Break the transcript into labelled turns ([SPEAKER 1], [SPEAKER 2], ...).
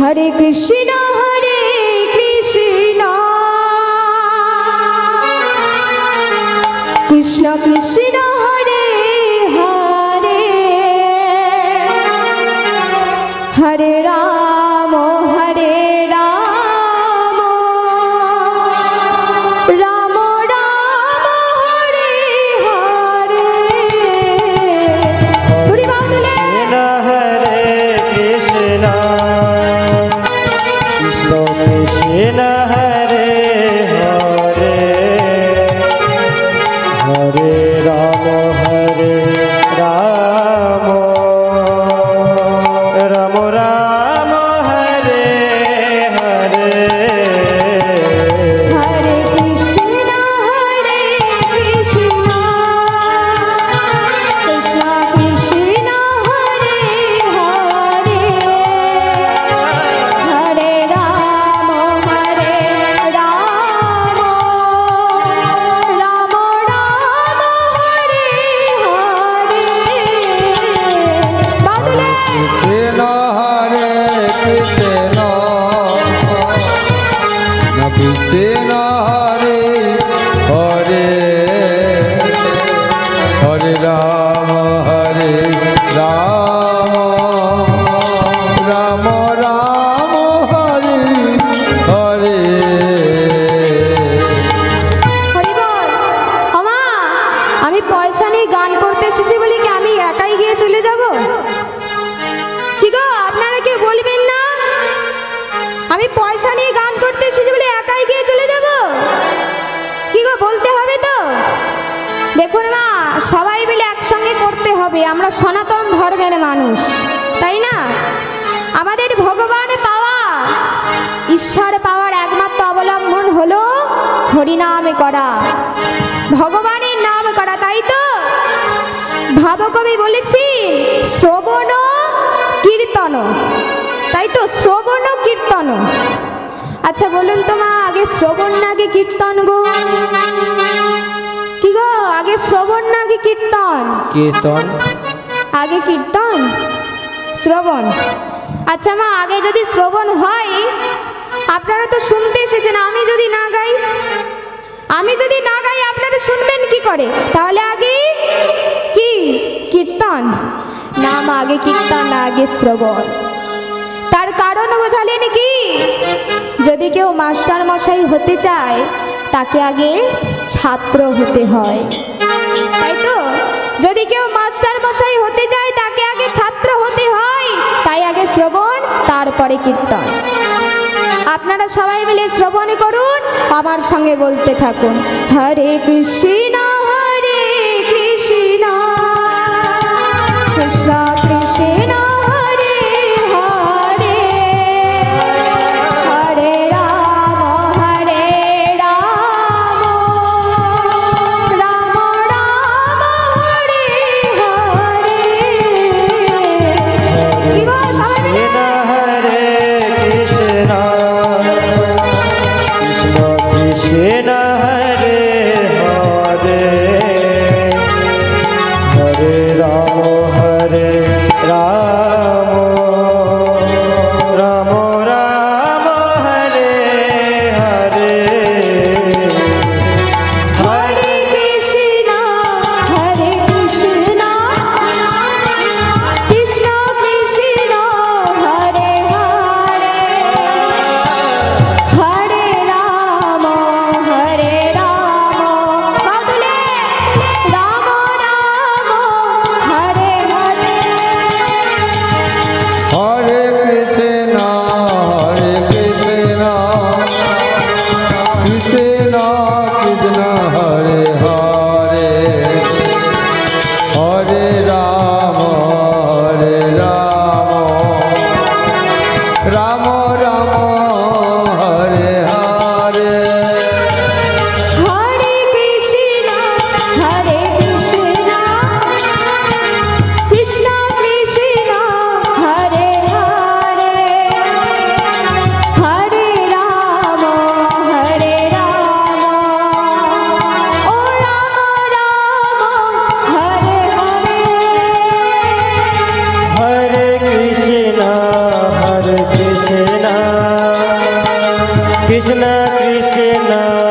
[SPEAKER 1] हरे कृष्ण कृष्ण कृष्ण हरे हरे हरे राम राम राम हरे हरे। पूरी बात ले
[SPEAKER 2] हरे कृष्ण कृष्ण कृष्ण हरे हरे हरे राम राम राम हरे हरे।
[SPEAKER 1] हरे कृष्ण कृष्ण कृष्ण हरे हरे हरे राम राम हरे हरे। बादले
[SPEAKER 3] कृष्ण हरे कृष्ण कृष्ण हरे हरे हरे राम राम राम हरे हरे।
[SPEAKER 1] হরি বল। ওমা, আমি পয়সা নিয়ে গান করতে এসেছি বলি কি আমি একাই গিয়ে চলে যাব? কি গো আপনারা কি বলবেন না? আমি পয়সা নিয়ে গান করতে এসেছি বলে একাই গিয়ে চলে যাব? কি গো বলতে হবে তো? দেখুন মা, সবাই মিলে একসঙ্গে করতে হবে। আমরা সনাতন ধর্মের মানুষ, তাই না? আমাদের ভগবান পাওয়া, ঈশ্বর পাওয়ার একমাত্র অবলম্বন হলো হরিনাম করা, ভগবানের নাম করা, তাই তো? ভাবকবি বলেছি শ্রবণ কীর্তন, তাই তো? শ্রবণ কীর্তন। আচ্ছা বলুন তো মা, আগে শ্রবণ না আগে কীর্তন গো? কি গো, আগে শ্রবণ না আগে কীর্তন?
[SPEAKER 2] কীর্তন।
[SPEAKER 1] আগে কীর্তন, শ্রবণ। আচ্ছা মা, আগে যদি শ্রবণ হয়, আপনারা তো শুনতে এসেছেন, আমি যদি না গাই আপনারা শুনবেন কি করে? তাহলে আগে কি কীর্তন? না মা, আগে কীর্তন না আগে শ্রবণ। তার কারণ বোঝালেন কি? যদি কেউ মাস্টার মশাই হতে চায় তাকে আগে ছাত্র হতে হয়, তাই তো? যদি কেউ মাস্টার মশাই হতে চায় তাকে আগে ছাত্র হতে হয়, তাই আগে শ্রবণ তারপরে কীর্তন। আপনারা সবাই মিলে শ্রবণ করুন, আমার সঙ্গে বলতে থাকুন হরে কৃষ্ণ কৃষ্ণ কৃষ্ণ হরে হরে হরে রাম রাম হরে হরে। কি গো সবাই মিলে?
[SPEAKER 2] हरे कृष्ण कृष्ण कृष्ण हरे हरे हरे राम কৃষ্ণ কৃষ্ণ